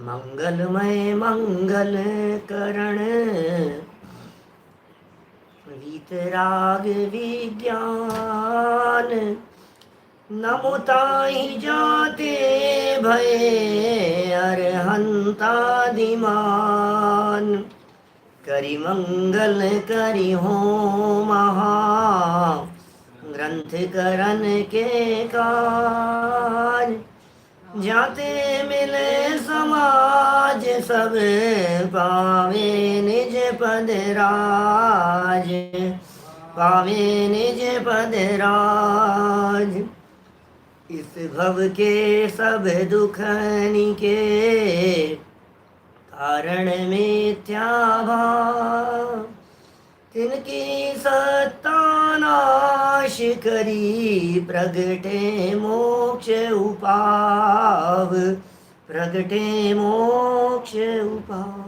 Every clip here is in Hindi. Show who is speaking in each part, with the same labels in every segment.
Speaker 1: मंगलमय मंगल करण वीतराग विज्ञान नमो ताहि जाते भये अरहंतादिमान करि मंगल करि हो महा ग्रंथ करन के काज जाते मिले समाज सब पावे निज पद राज पावे निज पद राज इस भव के सब दुखनि के कारण मिथ्या भाव तिनकी सत्ता नाश करी प्रगटे मोक्ष उपाव प्रगटे मोक्ष उपाव।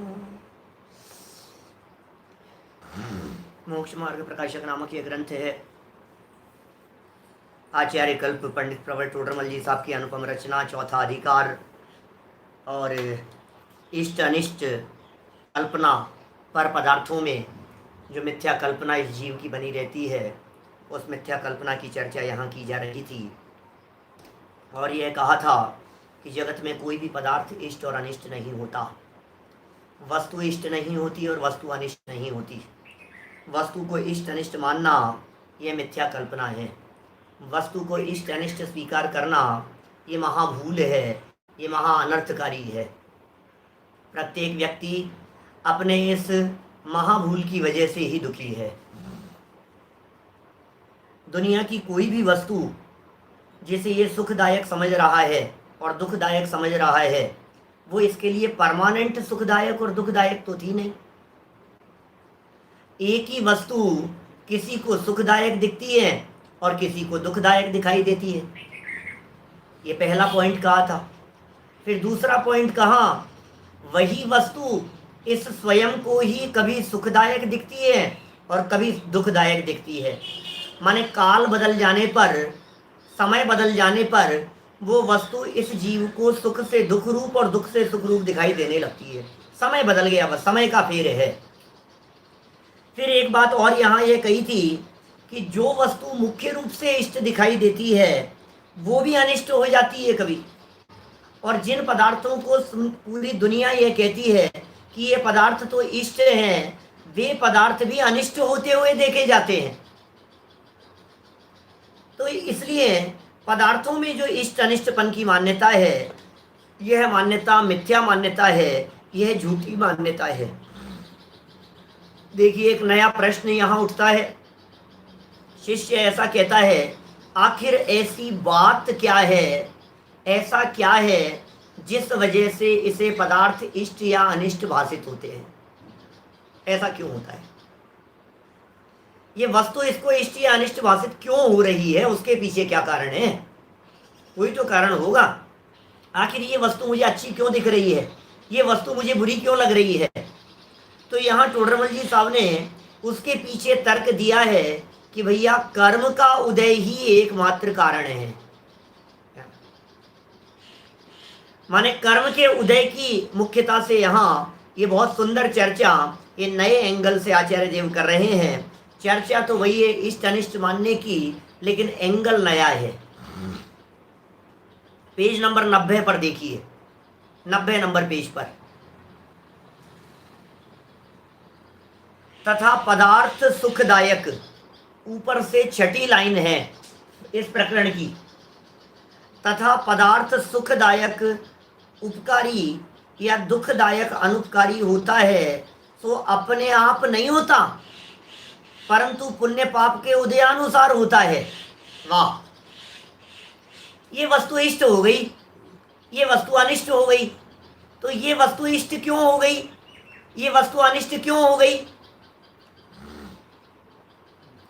Speaker 1: मोक्ष मार्ग प्रकाशक नामक ये ग्रंथ है। आचार्य कल्प पंडित प्रवर टोडरमल जी साहब की अनुपम रचना, चौथा अधिकार। और इष्ट अनिष्ट कल्पना पर पदार्थों में जो मिथ्या कल्पना इस जीव की बनी रहती है, उस मिथ्या कल्पना की चर्चा यहाँ की जा रही थी। और यह कहा था कि जगत में कोई भी पदार्थ इष्ट और अनिष्ट नहीं होता। वस्तु इष्ट नहीं होती और वस्तु अनिष्ट नहीं होती। वस्तु को इष्ट अनिष्ट मानना यह मिथ्या कल्पना है। वस्तु को इष्ट अनिष्ट स्वीकार करना ये महाभूल है, ये महा अनर्थकारी है। प्रत्येक व्यक्ति अपने इस महाभूल की वजह से ही दुखी है। दुनिया की कोई भी वस्तु जिसे ये सुखदायक समझ रहा है और दुखदायक समझ रहा है, वो इसके लिए परमानेंट सुखदायक और दुखदायक तो थी नहीं। एक ही वस्तु किसी को सुखदायक दिखती है और किसी को दुखदायक दिखाई देती है। ये पहला पॉइंट कहा था। फिर दूसरा पॉइंट कहा, वही वस्तु इस स्वयं को ही कभी सुखदायक दिखती है और कभी दुखदायक दिखती है। माने काल बदल जाने पर, समय बदल जाने पर वो वस्तु इस जीव को सुख से दुख रूप और दुख से सुख रूप दिखाई देने लगती है। समय बदल गया, बस समय का फेर है। फिर एक बात और यहाँ ये कही थी कि जो वस्तु मुख्य रूप से इष्ट दिखाई देती है वो भी अनिष्ट हो जाती है कभी। और जिन पदार्थों को पूरी दुनिया ये कहती है कि ये पदार्थ तो इष्ट हैं, वे पदार्थ भी अनिष्ट होते हुए देखे जाते हैं। तो इसलिए पदार्थों में जो इष्ट अनिष्टपन की मान्यता है, यह मान्यता मिथ्या मान्यता है, यह झूठी मान्यता है। देखिए, एक नया प्रश्न यहाँ उठता है। शिष्य ऐसा कहता है, आखिर ऐसी बात क्या है, ऐसा क्या है जिस वजह से इसे पदार्थ इष्ट या अनिष्ट भाषित होते हैं? ऐसा क्यों होता है? ये वस्तु इसको इष्ट या अनिष्ट भाषित क्यों हो रही है? उसके पीछे क्या कारण है? कोई तो कारण होगा। आखिर ये वस्तु मुझे अच्छी क्यों दिख रही है, ये वस्तु मुझे बुरी क्यों लग रही है? तो यहाँ टोडरमल जी साहब ने उसके पीछे तर्क दिया है कि भैया कर्म का उदय ही एकमात्र कारण है। माने कर्म के उदय की मुख्यता से यहाँ ये बहुत सुंदर चर्चा ये नए एंगल से आचार्य देव कर रहे हैं। चर्चा तो वही है इष्ट अनिष्ट मानने की, लेकिन एंगल नया है। पेज नंबर 90 पर देखिए, 90 नंबर पेज पर, तथा पदार्थ सुखदायक, ऊपर से छठी लाइन है इस प्रकरण की। तथा पदार्थ सुखदायक उपकारी या दुखदायक अनुपकारी होता है तो अपने आप नहीं होता, परंतु पुण्य पाप के उदयानुसार होता है। वाह! ये वस्तु इष्ट हो गई, ये वस्तु अनिष्ट हो गई। तो ये वस्तु इष्ट क्यों हो गई, ये वस्तु अनिष्ट क्यों हो गई?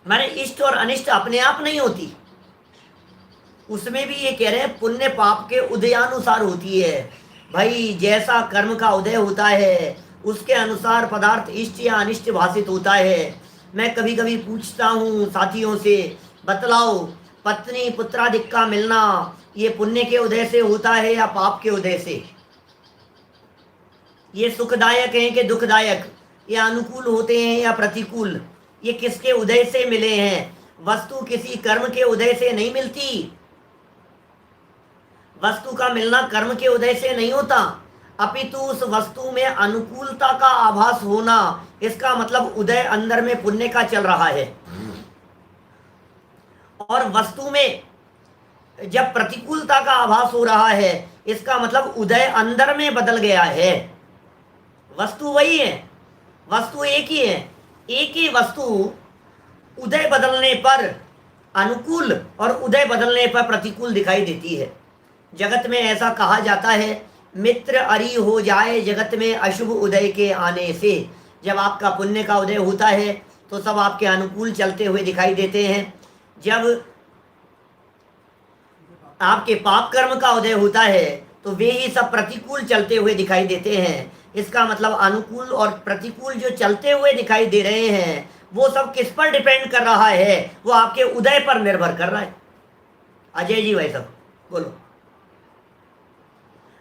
Speaker 1: माने इष्ट और अनिष्ट अपने आप नहीं होती। उसमें भी ये कह रहे हैं पुण्य पाप के उदयानुसार होती है। भाई, जैसा कर्म का उदय होता है उसके अनुसार पदार्थ इष्ट या अनिष्ट भाषित होता है। मैं कभी कभी पूछता हूँ साथियों से, बतलाओ पत्नी पुत्रादिक का मिलना ये पुण्य के उदय से होता है या पाप के उदय से? ये सुखदायक हैं कि दुखदायक, ये अनुकूल होते हैं या प्रतिकूल, ये किसके उदय से मिले हैं? वस्तु किसी कर्म के उदय से नहीं मिलती। वस्तु का मिलना कर्म के उदय से नहीं होता, अपितु उस वस्तु में अनुकूलता का आभास होना, इसका मतलब उदय अंदर में पुण्य का चल रहा है। और वस्तु में जब प्रतिकूलता का आभास हो रहा है, इसका मतलब उदय अंदर में बदल गया है। वस्तु वही है, वस्तु एक ही है, एक ही वस्तु उदय बदलने पर अनुकूल और उदय बदलने पर प्रतिकूल दिखाई देती है। जगत में ऐसा कहा जाता है, मित्र अरी हो जाए जगत में अशुभ उदय के आने से। जब आपका पुण्य का उदय होता है तो सब आपके अनुकूल चलते हुए दिखाई देते हैं, जब आपके पाप कर्म का उदय होता है तो वे ही सब प्रतिकूल चलते हुए दिखाई देते हैं। इसका मतलब अनुकूल और प्रतिकूल जो चलते हुए दिखाई दे रहे हैं, वो सब किस पर डिपेंड कर रहा है? वो आपके उदय पर निर्भर कर रहा है। अजय जी भाई साहब बोलो।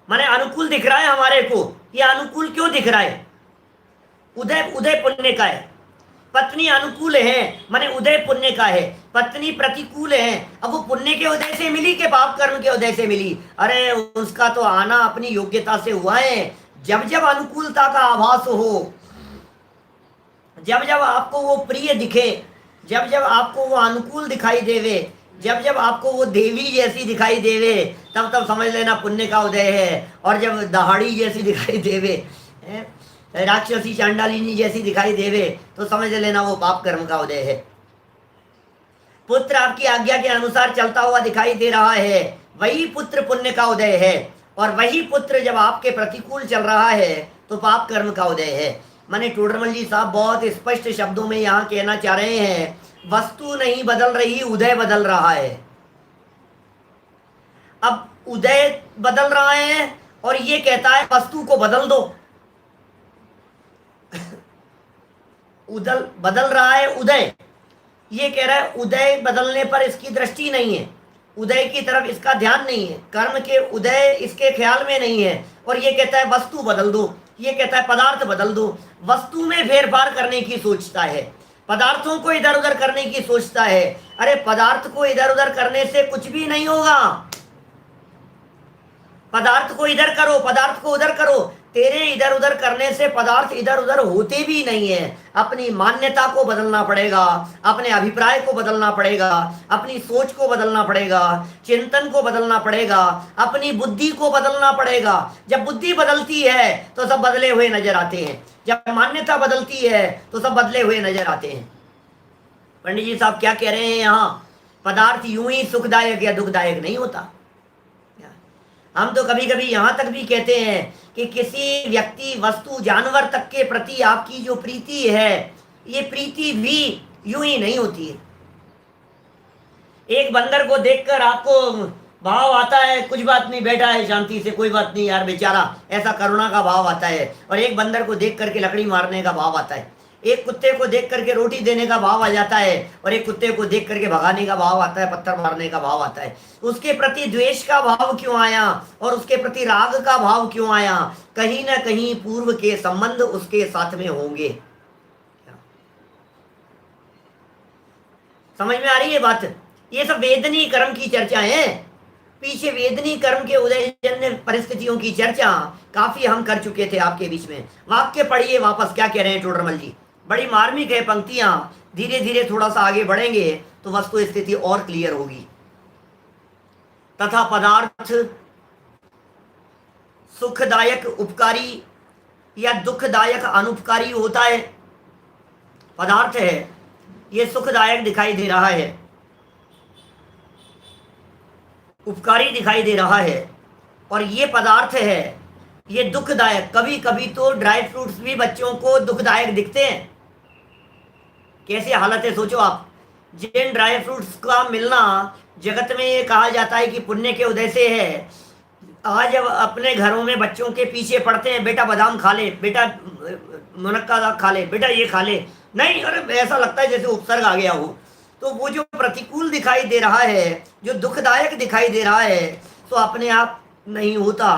Speaker 1: माने अनुकूल दिख रहा है हमारे को, ये अनुकूल क्यों दिख रहा है? उदय उदय पुण्य का है। पत्नी अनुकूल है माने उदय पुण्य का है, पत्नी प्रतिकूल है, अब वो पुण्य के उदय से मिली कि पाप कर्म के उदय से मिली? अरे उसका तो आना अपनी योग्यता से हुआ है। जब जब अनुकूलता का आभास हो, जब जब आपको वो प्रिय दिखे, जब जब आपको वो अनुकूल दिखाई देवे, जब जब आपको वो देवी जैसी दिखाई देवे, तब तब समझ लेना पुण्य का उदय है। और जब दहाड़ी जैसी दिखाई देवे, राक्षसी चांडालिनी जैसी दिखाई देवे, तो समझ लेना वो पाप कर्म का उदय है। पुत्र आपकी आज्ञा के अनुसार चलता हुआ दिखाई दे रहा है, वही पुत्र पुण्य का उदय है। और वही पुत्र जब आपके प्रतिकूल चल रहा है तो पाप कर्म का उदय है। माने टोडरमल जी साहब बहुत स्पष्ट शब्दों में यहाँ कहना चाह रहे हैं, वस्तु नहीं बदल रही, उदय बदल रहा है। अब उदय बदल रहा है और ये कहता है वस्तु को बदल दो। उदल बदल रहा है उदय, ये कह रहा है उदय बदलने पर इसकी दृष्टि नहीं है, उदय की तरफ इसका ध्यान नहीं है, कर्म के उदय इसके ख्याल में नहीं है। और ये कहता है वस्तु बदल दो, ये कहता है पदार्थ बदल दो। वस्तु में फेरफार करने की सोचता है, पदार्थों को इधर उधर करने की सोचता है। अरे पदार्थ को इधर उधर करने से कुछ भी नहीं होगा। पदार्थ को इधर करो, पदार्थ को उधर करो, तेरे इधर उधर करने से पदार्थ इधर उधर होते भी नहीं है। अपनी मान्यता को बदलना पड़ेगा, अपने अभिप्राय को बदलना पड़ेगा, अपनी सोच को बदलना पड़ेगा, चिंतन को बदलना पड़ेगा, अपनी बुद्धि को बदलना पड़ेगा। जब बुद्धि बदलती है तो सब बदले हुए नजर आते हैं, जब मान्यता बदलती है तो सब बदले हुए नजर आते हैं। पंडित जी साहब क्या कह रहे हैं यहाँ? पदार्थ यूं ही सुखदायक या दुखदायक नहीं होता। हम तो कभी कभी यहाँ तक भी कहते हैं कि किसी व्यक्ति, वस्तु, जानवर तक के प्रति आपकी जो प्रीति है, ये प्रीति भी यूं ही नहीं होती है। एक बंदर को देखकर आपको भाव आता है, कुछ बात नहीं, बैठा है शांति से, कोई बात नहीं यार बेचारा, ऐसा करुणा का भाव आता है। और एक बंदर को देख करके लकड़ी मारने का भाव आता है, एक कुत्ते को देख करके रोटी देने का भाव आ जाता है, और एक कुत्ते को देख करके भगाने का भाव आता है, पत्थर मारने का भाव आता है। उसके प्रति द्वेष का भाव क्यों आया और उसके प्रति राग का भाव क्यों आया? कहीं ना कहीं पूर्व के संबंध उसके साथ में होंगे। समझ में आ रही है बात? ये सब वेदनी कर्म की चर्चा है। पीछे वेदनी कर्म के उदयजन्य परिस्थितियों की चर्चा काफी हम कर चुके थे आपके बीच में। वाक्य पढ़िए वापस, क्या कह रहे हैं टोडरमल जी। बड़ी मार्मिक है पंक्तियां, धीरे धीरे थोड़ा सा आगे बढ़ेंगे तो वस्तु स्थिति और क्लियर होगी। तथा पदार्थ सुखदायक उपकारी या दुखदायक अनुपकारी होता है। पदार्थ है, ये सुखदायक दिखाई दे रहा है, उपकारी दिखाई दे रहा है, और ये पदार्थ है ये दुखदायक। कभी कभी तो ड्राई फ्रूट्स भी बच्चों को दुखदायक दिखते हैं। कैसी हालत है सोचो आप। जिन ड्राई फ्रूट्स का मिलना जगत में ये कहा जाता है कि पुण्य के उदय से है, आज अब अपने घरों में बच्चों के पीछे पड़ते हैं, बेटा बादाम खा ले, बेटा मुनक्का खा ले, बेटा ये खा ले। नहीं, अरे ऐसा लगता है जैसे उपसर्ग आ गया हो। तो वो जो प्रतिकूल दिखाई दे रहा है, जो दुखदायक दिखाई दे रहा है, तो अपने आप नहीं होता,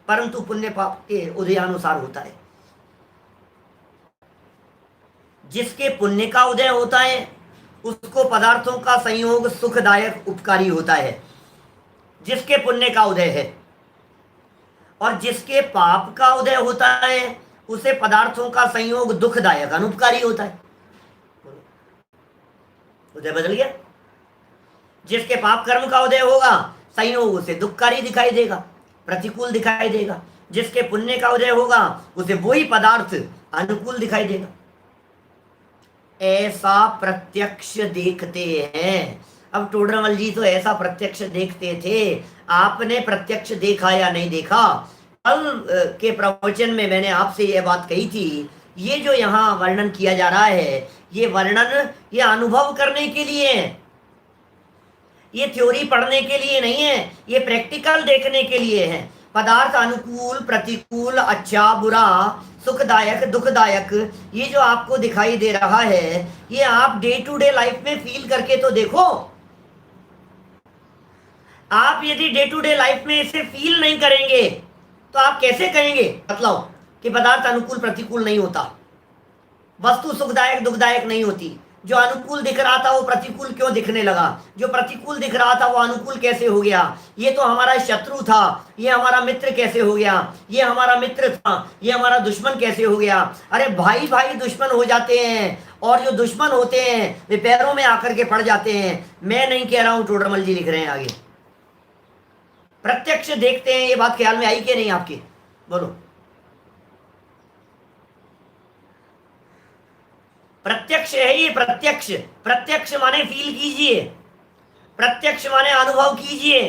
Speaker 1: परंतु पुण्य पाप के उदयानुसार होता है। जिसके पुण्य का उदय होता है उसको पदार्थों का संयोग सुखदायक उपकारी होता है, जिसके पुण्य का उदय है। और जिसके पाप का उदय होता है उसे पदार्थों का संयोग दुखदायक अनुपकारी होता है। उदय बदल गया। जिसके पाप कर्म का उदय होगा संयोग उसे दुखकारी दिखाई देगा, प्रतिकूल दिखाई देगा। जिसके पुण्य का उदय होगा उसे वही पदार्थ अनुकूल दिखाई देगा। ऐसा प्रत्यक्ष देखते हैं। अब टोडरमल जी तो ऐसा प्रत्यक्ष देखते थे, आपने प्रत्यक्ष देखा या नहीं देखा? कल के प्रवचन में मैंने आपसे यह बात कही थी, ये जो यहाँ वर्णन किया जा रहा है ये वर्णन ये अनुभव करने के लिए है, ये थ्योरी पढ़ने के लिए नहीं है, ये प्रैक्टिकल देखने के लिए है। पदार्थ अनुकूल प्रतिकूल अच्छा बुरा सुखदायक दुखदायक ये जो आपको दिखाई दे रहा है ये आप डे टू डे लाइफ में फील करके तो देखो। आप यदि डे टू डे लाइफ में इसे फील नहीं करेंगे तो आप कैसे कहेंगे मतलब कि पदार्थ अनुकूल प्रतिकूल नहीं होता, वस्तु सुखदायक दुखदायक नहीं होती। जो अनुकूल दिख रहा था वो प्रतिकूल क्यों दिखने लगा, जो प्रतिकूल दिख रहा था वो अनुकूल कैसे हो गया? ये तो हमारा शत्रु था, ये हमारा मित्र कैसे हो गया? ये हमारा मित्र था, ये हमारा दुश्मन कैसे हो गया? अरे भाई भाई दुश्मन हो जाते हैं, और जो दुश्मन होते हैं वे पैरों में आकर के पड़ जाते हैं। मैं नहीं कह रहा हूं, टोडरमल जी लिख रहे हैं आगे। प्रत्यक्ष देखते हैं, ये बात ख्याल में आई कि नहीं आपके? बोलो। प्रत्यक्ष है ये, प्रत्यक्ष। प्रत्यक्ष माने फील कीजिए, प्रत्यक्ष माने अनुभव कीजिए।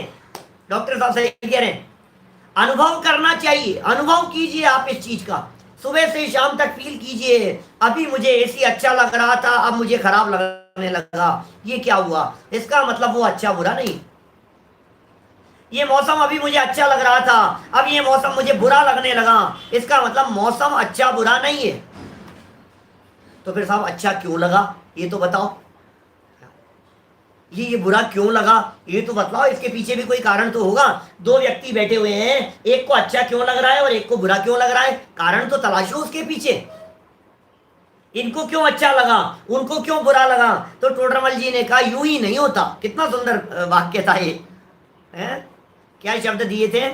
Speaker 1: डॉक्टर साहब सही कह रहे हैं, अनुभव करना चाहिए, अनुभव कीजिए आप इस चीज का। सुबह से शाम तक फील कीजिए, अभी मुझे एसी अच्छा लग रहा था अब मुझे खराब लगने लगा, ये क्या हुआ? इसका मतलब वो अच्छा बुरा नहीं। ये मौसम अभी मुझे अच्छा लग रहा था अब ये मौसम मुझे बुरा लगने लगा, इसका मतलब मौसम अच्छा बुरा नहीं है। तो फिर साहब अच्छा क्यों लगा ये तो बताओ, ये बुरा क्यों लगा ये तो बतलाओ, इसके पीछे भी कोई कारण तो होगा। दो व्यक्ति बैठे हुए हैं, एक को अच्छा क्यों लग रहा है और एक को बुरा क्यों लग रहा है, कारण तो तलाशो उसके पीछे। इनको क्यों अच्छा लगा उनको क्यों बुरा लगा? तो टोडरमल जी ने कहा यूं ही नहीं होता। कितना सुंदर वाक्य था ये, है? क्या शब्द दिए थे?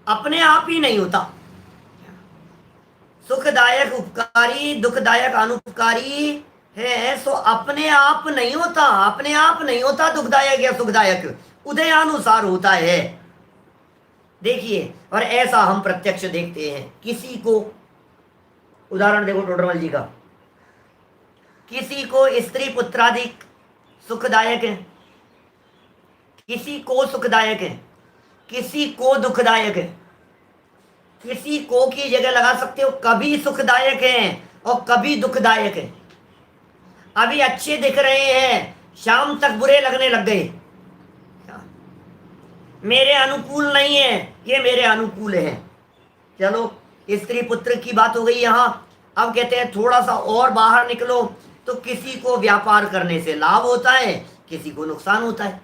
Speaker 1: अपने आप ही नहीं होता। सुखदायक उपकारी दुखदायक अनुपकारी है, सो अपने आप नहीं होता, अपने आप नहीं होता दुखदायक या सुखदायक, उदयानुसार होता है। देखिए, और ऐसा हम प्रत्यक्ष देखते हैं। किसी को उदाहरण देखो टोडरमल जी का, किसी को स्त्री पुत्रादिक सुखदायक है, किसी को सुखदायक है, किसी को दुखदायक है। किसी को की जगह लगा सकते हो, कभी सुखदायक है और कभी दुखदायक है। अभी अच्छे दिख रहे हैं, शाम तक बुरे लगने लग गए। मेरे अनुकूल नहीं है, ये मेरे अनुकूल है। चलो स्त्री पुत्र की बात हो गई यहाँ। अब कहते हैं थोड़ा सा और बाहर निकलो तो किसी को व्यापार करने से लाभ होता है, किसी को नुकसान होता है।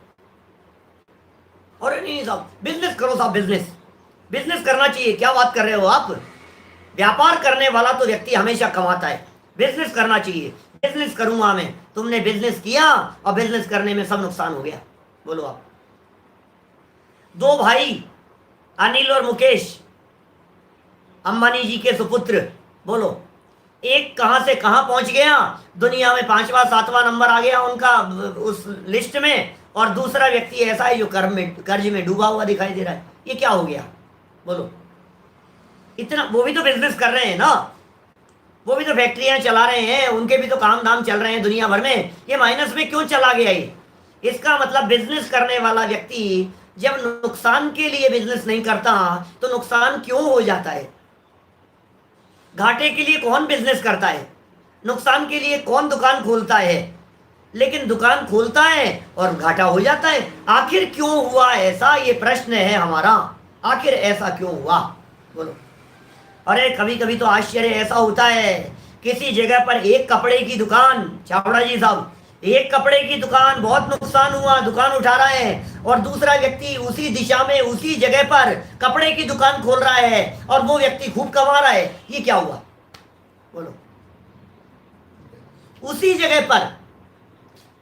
Speaker 1: और नहीं साहब बिजनेस करो, साहब बिजनेस बिजनेस करना चाहिए। क्या बात कर रहे हो आप? व्यापार करने वाला तो व्यक्ति हमेशा कमाता है, बिजनेस करना चाहिए। बिजनेस करूंगा मैं, तुमने बिजनेस किया और बिजनेस करने में सब नुकसान हो गया। बोलो आप। दो भाई अनिल और मुकेश, अंबानी जी के सुपुत्र, बोलो एक कहां से कहां पहुंच गया, दुनिया में 5वां 7वां नंबर आ गया उनका उस लिस्ट में, और दूसरा व्यक्ति ऐसा है जो कर्ज में डूबा हुआ दिखाई दे रहा है। ये क्या हो गया? बोलो। इतना वो भी तो बिजनेस कर रहे हैं ना, वो भी तो फैक्ट्रियां चला रहे हैं, उनके भी तो काम धाम चल रहे हैं दुनिया भर में। ये माइनस में क्यों चला गया ये? इसका मतलब बिजनेस करने वाला व्यक्ति जब नुकसान के लिए बिजनेस नहीं करता तो नुकसान क्यों हो जाता है? घाटे के लिए कौन बिजनेस करता है? नुकसान के लिए कौन दुकान खोलता है? लेकिन दुकान खोलता है और घाटा हो जाता है। आखिर क्यों हुआ ऐसा, ये प्रश्न है हमारा। आखिर ऐसा क्यों हुआ? बोलो। अरे कभी कभी तो आश्चर्य ऐसा होता है, किसी जगह पर एक कपड़े की दुकान, छावड़ा जी साहब, एक कपड़े की दुकान, बहुत नुकसान हुआ, दुकान उठा रहा है, और दूसरा व्यक्ति उसी दिशा में उसी जगह पर कपड़े की दुकान खोल रहा है और वो व्यक्ति खूब कमा रहा है। ये क्या हुआ? बोलो। उसी जगह पर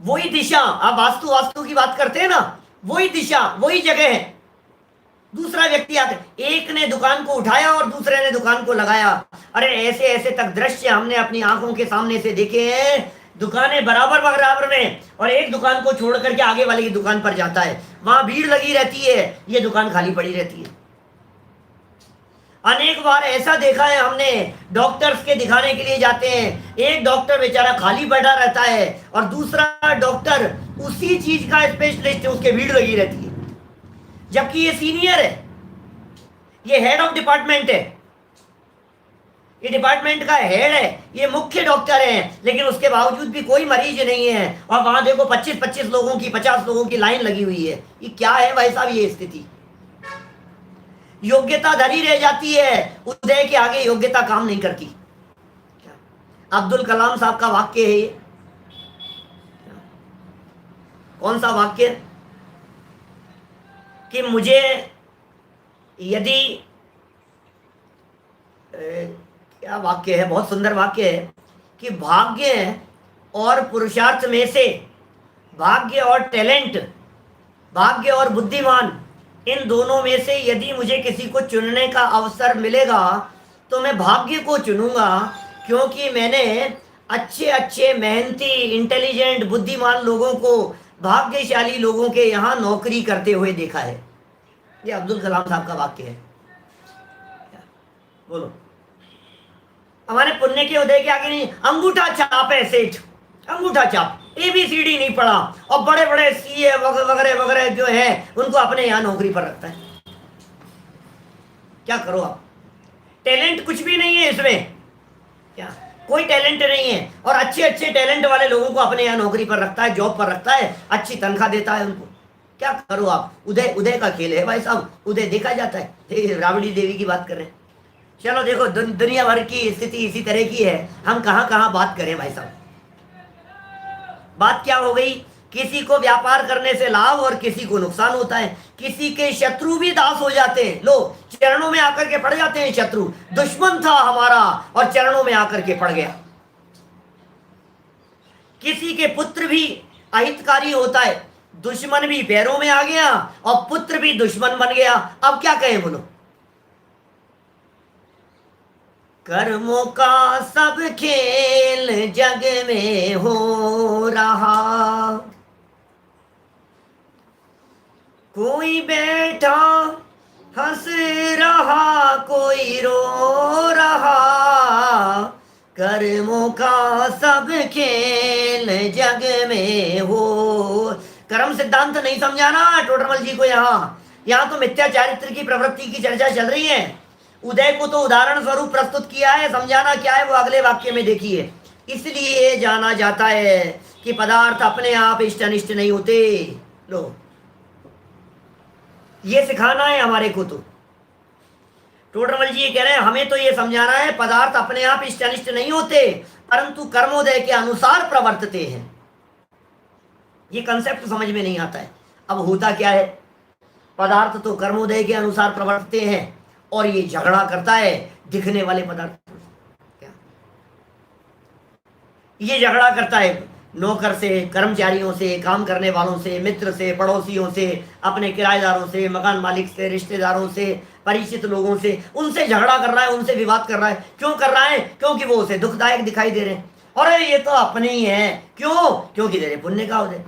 Speaker 1: वही दिशा, आप वास्तु वास्तु की बात करते हैं ना, वही दिशा वही जगह है। दूसरा व्यक्ति आकर, एक ने दुकान को उठाया और दूसरे ने दुकान को लगाया। अरे ऐसे ऐसे तक दृश्य हमने अपनी आंखों के सामने से देखे हैं। दुकानें बराबर बराबर में, और एक दुकान को छोड़ करके आगे वाले की दुकान पर जाता है, वहां भीड़ लगी रहती है, ये दुकान खाली पड़ी रहती है। अनेक बार ऐसा देखा है हमने, डॉक्टर्स के दिखाने के लिए जाते हैं, एक डॉक्टर बेचारा खाली बैठा रहता है और दूसरा डॉक्टर उसी चीज का स्पेशलिस्ट है, उसके भीड़ लगी रहती है, जबकि ये सीनियर है, ये हेड ऑफ डिपार्टमेंट है, ये डिपार्टमेंट का हेड है, ये मुख्य डॉक्टर है, लेकिन उसके बावजूद भी कोई मरीज नहीं है। और वहां देखो 25-25 लोगों की, 50 लोगों की लाइन लगी हुई है। ये क्या है भाई साहब? ये स्थिति, योग्यता धरी रह जाती है, उदय के आगे योग्यता काम नहीं करती। अब्दुल कलाम साहब का वाक्य है ये। कौन सा वाक्य? कि मुझे यदि क्या वाक्य है, बहुत सुंदर वाक्य है, कि भाग्य और पुरुषार्थ में से, भाग्य और टैलेंट, भाग्य और बुद्धिमान, इन दोनों में से यदि मुझे किसी को चुनने का अवसर मिलेगा तो मैं भाग्य को चुनूंगा, क्योंकि मैंने अच्छे अच्छे मेहनती इंटेलिजेंट बुद्धिमान लोगों को, भाग्यशाली लोगों के यहाँ नौकरी करते हुए देखा है। ये अब्दुल कलाम साहब का वाक्य है। बोलो। हमारे पुण्य के उदय के आगे नहीं, अंगूठा छाप है सेठ, अंगूठा छाप, ABCD नहीं पढ़ा, और बड़े बड़े CA वगैरह वगैरह जो है उनको अपने यहाँ नौकरी पर रखता है। क्या करो आप? टैलेंट कुछ भी नहीं है इसमें, क्या कोई टैलेंट नहीं है, और अच्छे अच्छे टैलेंट वाले लोगों को अपने यहाँ नौकरी पर रखता है, जॉब पर रखता है, अच्छी तनख्वाह देता है उनको। क्या करो आप? उदय उदय का खेल है भाई साहब, उदय देखा जाता है। राबड़ी देवी की बात कर रहे हैं। चलो देखो, दुनिया भर की स्थिति इसी तरह की है, हम कहाँ कहाँ बात करें भाई साहब। बात क्या हो गई? किसी को व्यापार करने से लाभ और किसी को नुकसान होता है, किसी के शत्रु भी दास हो जाते हैं। लो, चरणों में आकर के पड़ जाते हैं शत्रु, दुश्मन था हमारा और चरणों में आकर के पड़ गया। किसी के पुत्र भी अहितकारी होता है, दुश्मन भी पैरों में आ गया और पुत्र भी दुश्मन बन गया। अब क्या कहें बोलो? कर्मों का सब खेल जग में हो रहा, कोई बैठा हंस रहा, कोई रो रहा, कर्मों का सब खेल जग में हो। कर्म सिद्धांत नहीं समझाना टोडरमल जी को। यहाँ तो मिथ्या चारित्र की प्रवृत्ति की चर्चा चल रही है। उदय को तो उदाहरण स्वरूप प्रस्तुत किया है, समझाना क्या है वो अगले वाक्य में देखिए। इसलिए जाना जाता है कि पदार्थ अपने आप इष्ट अनिष्ट नहीं होते। लो, ये सिखाना है हमारे को। तो टोडरमल जी ये कह रहे हैं, हमें तो ये समझाना है पदार्थ अपने आप इष्ट अनिष्ट नहीं होते, परंतु कर्मोदय के अनुसार प्रवर्तते हैं। ये कंसेप्ट समझ में नहीं आता है। अब होता क्या है? पदार्थ तो कर्मोदय के अनुसार प्रवर्तते हैं और ये झगड़ा करता है दिखने वाले पदार्थ। क्या ये झगड़ा करता है? नौकर से, कर्मचारियों से, काम करने वालों से, मित्र से, पड़ोसियों से, अपने किराएदारों से, मकान मालिक से, रिश्तेदारों से, परिचित लोगों से, उनसे झगड़ा कर रहा है, उनसे विवाद कर रहा है। क्यों कर रहा है? क्योंकि वो उसे दुखदायक दिखाई दे रहे हैं। और ये तो अपने ही है। क्यों? क्योंकि तेरे पुण्य का उदय।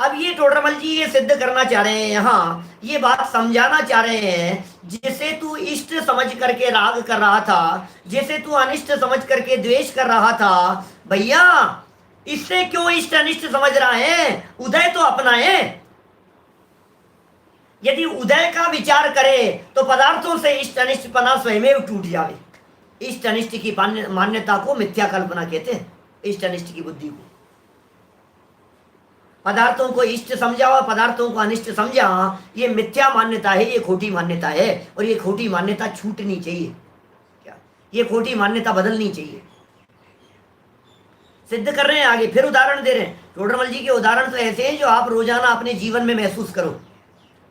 Speaker 1: अब ये टोडरमल जी ये सिद्ध करना चाह रहे हैं, यहाँ ये बात समझाना चाह रहे हैं, जिसे तू इष्ट समझ करके राग कर रहा था, जिसे तू अनिष्ट समझ करके द्वेष कर रहा था, भैया इससे क्यों इष्ट अनिष्ट समझ रहा है? उदय तो अपना है। यदि उदय का विचार करे तो पदार्थों से इष्ट अनिष्ट पना स्वयं टूट जावे। इष्ट अनिष्ट की मान्यता को मिथ्या कल्पना कहते हैं, इष्ट अनिष्ट की बुद्धि को। पदार्थों को इष्ट समझा और पदार्थों को अनिष्ट समझा, ये मिथ्या मान्यता है, ये खोटी मान्यता है, और ये खोटी मान्यता छूटनी चाहिए। क्या ये खोटी मान्यता बदलनी चाहिए। सिद्ध कर रहे हैं आगे, फिर उदाहरण दे रहे हैं। टोडरमल जी के उदाहरण तो ऐसे हैं जो आप रोजाना अपने जीवन में महसूस करो।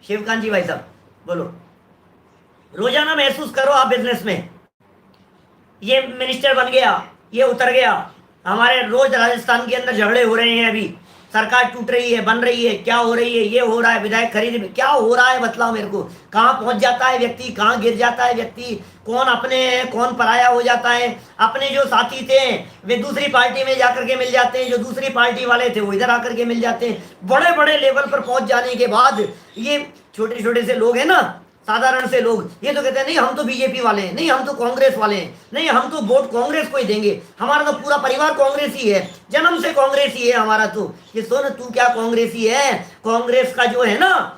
Speaker 1: शिवकांत जी भाई साहब बोलो, रोजाना महसूस करो आप बिजनेस में, ये मिनिस्टर बन गया, ये उतर गया, हमारे रोज राजस्थान के अंदर झगड़े हो रहे हैं, अभी सरकार टूट रही है, बन रही है, क्या हो रही है, ये हो रहा है, विधायक खरीद, क्या हो रहा है बतलाओ मेरे को। कहाँ पहुंच जाता है व्यक्ति, कहाँ गिर जाता है व्यक्ति, कौन अपने है कौन पराया हो जाता है। अपने जो साथी थे वे दूसरी पार्टी में जाकर के मिल जाते हैं, जो दूसरी पार्टी वाले थे वो इधर आकर के मिल जाते हैं। बड़े बड़े लेवल पर पहुंच जाने के बाद ये छोटे छोटे से लोग हैं ना, साधारण से लोग, ये तो कहते हैं नहीं हम तो बीजेपी वाले हैं, नहीं हम तो कांग्रेस वाले हैं, नहीं हम तो वोट कांग्रेस को ही देंगे, हमारा तो पूरा परिवार कांग्रेस ही है, जन्म से कांग्रेस ही है हमारा। तो ये सुन, तू क्या कांग्रेसी है, कांग्रेस का जो है ना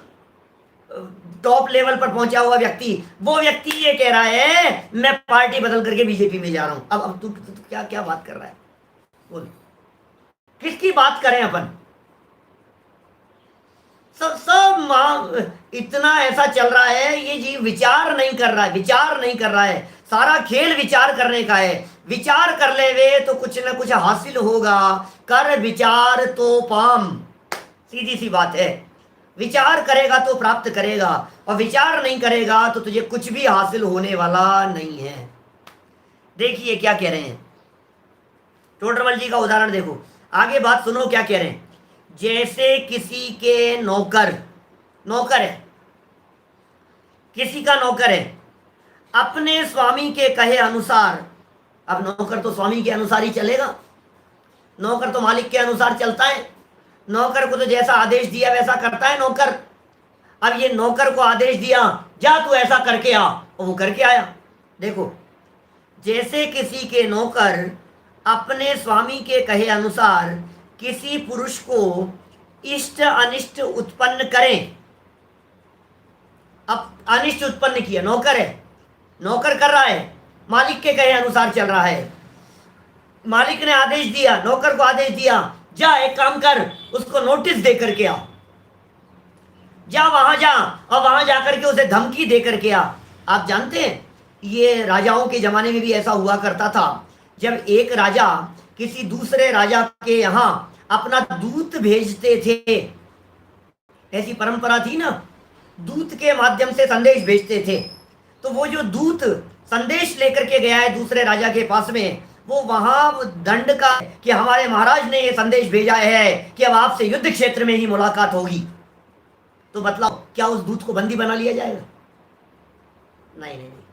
Speaker 1: टॉप लेवल पर पहुंचा हुआ व्यक्ति, वो व्यक्ति ये कह रहा है मैं पार्टी बदल करके बीजेपी में जा रहा हूं। अब तू क्या क्या बात कर रहा है, बोल किसकी बात करें अपन। सब इतना ऐसा चल रहा है, ये जी विचार नहीं कर रहा है, विचार नहीं कर रहा है। सारा खेल विचार करने का है, विचार कर ले वे तो कुछ ना कुछ हासिल होगा। कर विचार तो पाम, सीधी सी बात है। विचार करेगा तो प्राप्त करेगा, और विचार नहीं करेगा तो तुझे कुछ भी हासिल होने वाला नहीं है। देखिए क्या कह रहे हैं, टोडरमल जी का उदाहरण देखो, आगे बात सुनो क्या कह रहे हैं। जैसे किसी के नौकर है, किसी का नौकर है, अपने स्वामी के कहे अनुसार, अब नौकर तो स्वामी के अनुसार ही चलेगा, नौकर तो मालिक के अनुसार चलता है, नौकर को तो जैसा आदेश दिया वैसा करता है नौकर। अब ये नौकर को आदेश दिया जा तू ऐसा करके आ, और वो करके आया। देखो, जैसे किसी के नौकर अपने स्वामी के कहे अनुसार किसी पुरुष को इष्ट अनिष्ट उत्पन्न करें। अब अनिष्ट उत्पन्न किया, नौकर है, नौकर कर रहा है, मालिक के कहे अनुसार चल रहा है, मालिक ने आदेश दिया, नौकर को आदेश दिया जा एक काम कर, उसको नोटिस दे करके आ, जा वहां जा, और वहां जाकर के उसे धमकी दे करके आ। आप जानते हैं ये राजाओं के जमाने में भी ऐसा हुआ करता था। जब एक राजा किसी दूसरे राजा के यहाँ अपना दूत भेजते थे, ऐसी परंपरा थी ना, दूत के माध्यम से संदेश भेजते थे, तो वो जो दूत संदेश लेकर के गया है दूसरे राजा के पास में, वो वहां दंड का कि हमारे महाराज ने ये संदेश भेजा है कि अब आपसे युद्ध क्षेत्र में ही मुलाकात होगी। तो बतलाओ क्या उस दूत को बंदी बना लिया जाएगा? नहीं नहीं नहीं,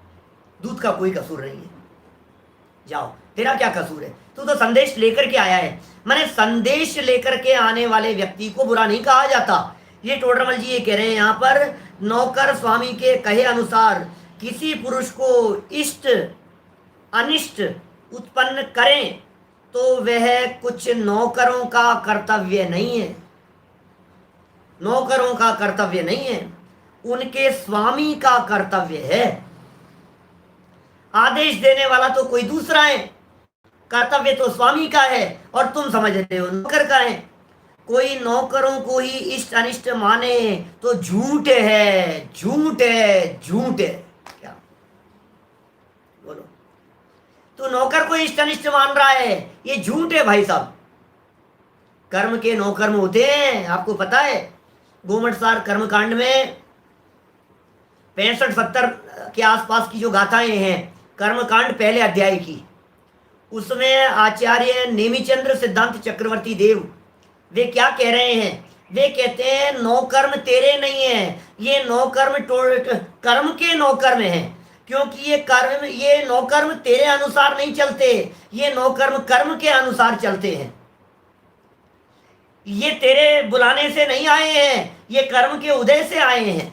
Speaker 1: दूत का कोई कसूर नहीं है। जाओ, तेरा क्या कसूर है, तू तो संदेश लेकर के आया है। माने संदेश लेकर के आने वाले व्यक्ति को बुरा नहीं कहा जाता। ये टोडरमल जी ये कह रहे हैं यहाँ पर, नौकर स्वामी के कहे अनुसार किसी पुरुष को इष्ट अनिष्ट उत्पन्न करें तो वह कुछ नौकरों का कर्तव्य नहीं है, नौकरों का कर्तव्य नहीं है, उनके स्वामी का कर्तव्य है। आदेश देने वाला तो कोई दूसरा है, कर्तव्य तो स्वामी का है, और तुम समझ रहे हो नौकर का है। कोई नौकरों को ही इष्ट अनिष्ट माने तो झूठ है, झूठ है, झूठ है। क्या बोलो, तू नौकर को इष्ट अनिष्ट मान रहा है, ये झूठ है भाई साहब। कर्म के नौकर्म होते हैं, आपको पता है। गोमटसार कर्मकांड में 65-70 के आसपास की जो गाथाएं हैं कर्मकांड पहले अध्याय की, उसमें आचार्य नेमिचंद्र सिद्धांत चक्रवर्ती देव वे क्या कह रहे हैं, वे कहते हैं नौकर्म तेरे नहीं है, ये नौकर्म कर्म के नौकर्म हैं, क्योंकि ये नौकर्म तेरे अनुसार नहीं चलते, ये नौकर्म कर्म के अनुसार चलते हैं। ये तेरे बुलाने से नहीं आए हैं, ये कर्म के उदय से आए हैं।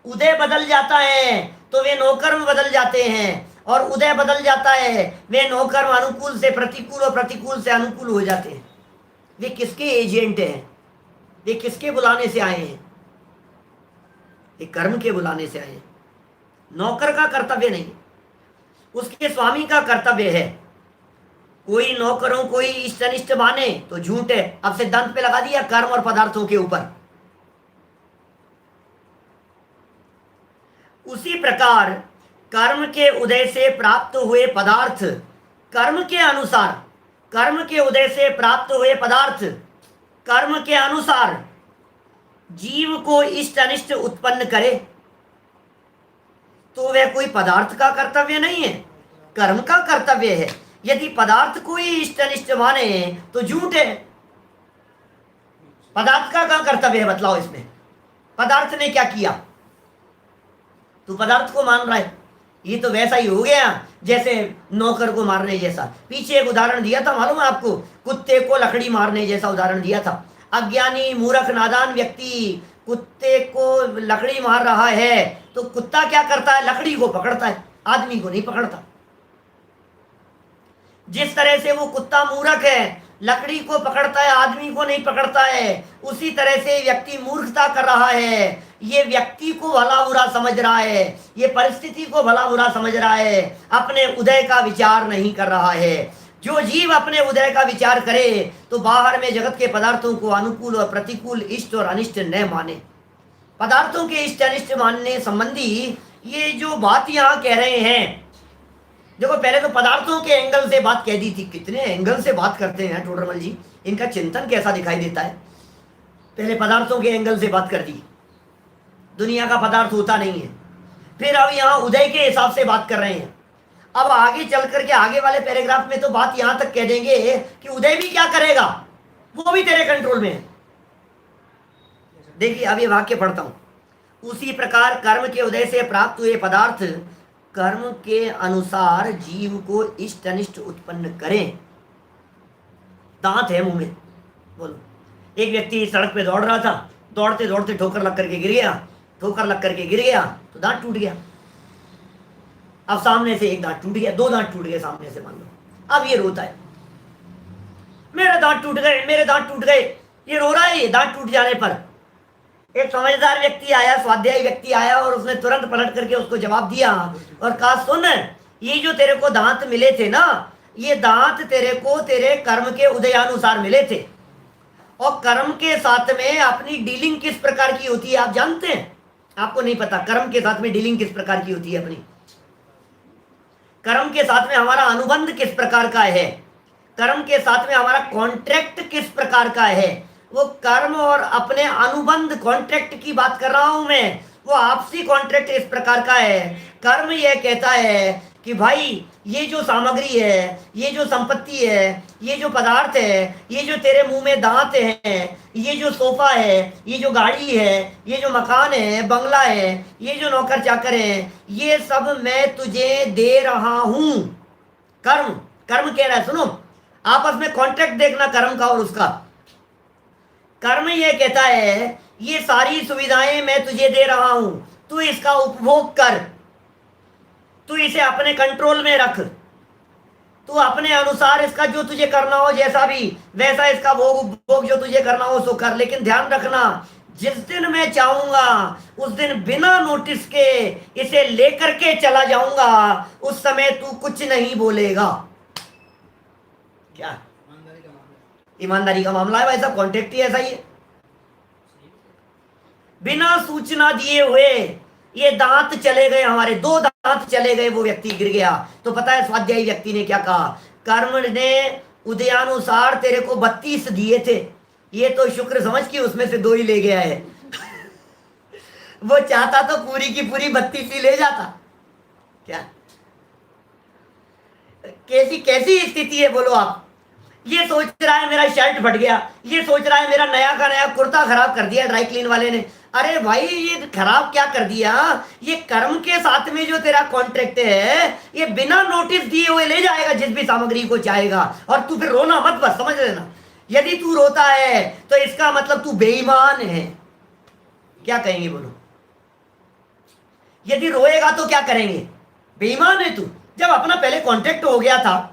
Speaker 1: उदय बदल जाता है तो वे नौकर्म बदल जाते हैं, और उदय बदल जाता है वे नौकर्म अनुकूल से प्रतिकूल और प्रतिकूल से अनुकूल हो जाते हैं। वे किसके एजेंट हैं, वे किसके बुलाने से आए हैं? ये कर्म के बुलाने से आए हैं। नौकर का कर्तव्य नहीं, उसके स्वामी का कर्तव्य है। कोई नौकरों को ही इष्ट अनिष्ट माने तो झूठ है। अब सिद्धांत पे लगा दिया कर्म और पदार्थों के ऊपर। उसी प्रकार कर्म के उदय से प्राप्त हुए पदार्थ कर्म के अनुसार, कर्म के उदय से प्राप्त हुए पदार्थ कर्म के अनुसार जीव को इष्ट अनिष्ट उत्पन्न करे तो वह कोई पदार्थ का कर्तव्य नहीं है, कर्म का कर्तव्य है। यदि पदार्थ को ही इष्ट अनिष्ट माने तो झूठ है। पदार्थ का क्या कर्तव्य है बतलाओ इसमें? पदार्थ ने क्या किया? तू पदार्थ को मान रहा है। ये तो वैसा ही हो गया जैसे नौकर को मारने जैसा। पीछे एक उदाहरण दिया था मालूम है आपको, कुत्ते को लकड़ी मारने जैसा उदाहरण दिया था। अज्ञानी मूर्ख नादान व्यक्ति कुत्ते को लकड़ी मार रहा है तो कुत्ता क्या करता है? लकड़ी को पकड़ता है, आदमी को नहीं पकड़ता। जिस तरह से वो कुत्ता मूर्ख है, लकड़ी को पकड़ता है, आदमी को नहीं पकड़ता है, उसी तरह से व्यक्ति मूर्खता कर रहा है। ये व्यक्ति को भला बुरा समझ रहा है, ये परिस्थिति को भला बुरा समझ रहा है, अपने उदय का विचार नहीं कर रहा है। जो जीव अपने उदय का विचार करे तो बाहर में जगत के पदार्थों को अनुकूल और प्रतिकूल, इष्ट और अनिष्ट न माने। पदार्थों के इष्ट अनिष्ट मानने संबंधी ये जो बात यहाँ कह रहे हैं, देखो पहले तो पदार्थों के एंगल से बात कह दी थी। कितने एंगल से बात करते हैं टोडरमल जी, इनका चिंतन कैसा दिखाई देता है। पहले पदार्थों के एंगल से बात कर दी, दुनिया का पदार्थ होता नहीं है। फिर अब यहाँ उदय के हिसाब से बात कर रहे हैं। अब आगे चल करके आगे वाले पैराग्राफ में तो बात यहाँ तक कह देंगे कि उदय भी क्या करेगा, वो भी तेरे कंट्रोल में है। देखिए अब ये वाक्य पढ़ता हूं। उसी प्रकार कर्म के उदय से प्राप्त हुए पदार्थ कर्म के अनुसार जीव को इष्ट अनिष्ट उत्पन्न करें। दांत है मुंह में, बोलो। एक व्यक्ति सड़क पे दौड़ रहा था, दौड़ते दौड़ते ठोकर लग करके गिर गया, ठोकर लग करके गिर गया तो दांत टूट गया। अब सामने से एक दांत टूट गया, दो दांत टूट गए सामने से मान लो। अब ये रोता है, मेरे दांत टूट गए, मेरे दांत टूट गए। ये रो रहा है ये दांत टूट जाने पर। एक समझदार व्यक्ति आया, स्वाध्यायी व्यक्ति आया और उसने तुरंत पलट करके उसको जवाब दिया और कहा, सुन, ये जो तेरे को दांत मिले थे ना, ये दांत तेरे को तेरे कर्म के उदयानुसार मिले थे। और कर्म के साथ में अपनी डीलिंग किस प्रकार की होती है आप जानते हैं? आपको नहीं पता कर्म के साथ में डीलिंग किस प्रकार की होती है अपनी? कर्म के साथ में हमारा अनुबंध किस प्रकार का है, कर्म के साथ में हमारा कॉन्ट्रैक्ट किस प्रकार का है, वो कर्म और अपने अनुबंध कॉन्ट्रैक्ट की बात कर रहा हूं मैं। वो आपसी कॉन्ट्रैक्ट इस प्रकार का है। कर्म ये कहता है कि भाई ये जो सामग्री है, ये जो संपत्ति है, ये जो पदार्थ है, ये जो तेरे मुंह में दांत है, ये जो सोफा है, ये जो गाड़ी है, ये जो मकान है, बंगला है, ये जो नौकर चाकर है, ये सब मैं तुझे दे रहा हूं। कर्म कर्म कह रहा है, सुनो आपस में कॉन्ट्रैक्ट देखना कर्म का और उसका। कर्म ये कहता है ये सारी सुविधाएं मैं तुझे दे रहा हूं, तू इसका उपभोग कर, तू इसे अपने कंट्रोल में रख, तू अपने अनुसार इसका जो तुझे करना हो, जैसा भी वैसा इसका भोग उपभोग जो तुझे करना हो सो कर। लेकिन ध्यान रखना, जिस दिन मैं चाहूंगा उस दिन बिना नोटिस के इसे लेकर के चला जाऊंगा, उस समय तू कुछ नहीं बोलेगा। क्या ईमानदारी का मामला है भाई साहब, कॉन्ट्रैक्ट ही ऐसा ही है। बिना सूचना दिए हुए ये दांत चले गए, हमारे दो दांत चले गए, वो व्यक्ति गिर गया। तो पता है स्वाध्यायी व्यक्ति ने क्या कहा? कर्म ने उदयानुसार तेरे को 32 दिए थे, ये तो शुक्र समझ के उसमें से 2 ही ले गया है। वो चाहता तो पूरी की पूरी 32 ही ले जाता। क्या कैसी कैसी स्थिति है बोलो आप। ये सोच रहा है मेरा शर्ट फट गया, ये सोच रहा है मेरा नया का नया कुर्ता खराब कर दिया ड्राई क्लीन वाले ने। अरे भाई ये खराब क्या कर दिया? ये कर्म के साथ में जो तेरा कॉन्ट्रैक्ट है, ये बिना नोटिस दिए हुए ले जाएगा जिस भी सामग्री को चाहेगा। और तू फिर रोना मत, बस समझ लेना। यदि तू रोता है तो इसका मतलब तू बेईमान है। क्या कहेंगे बोलो? यदि रोएगा तो क्या करेंगे? बेईमान है तू। जब अपना पहले कॉन्ट्रैक्ट हो गया था,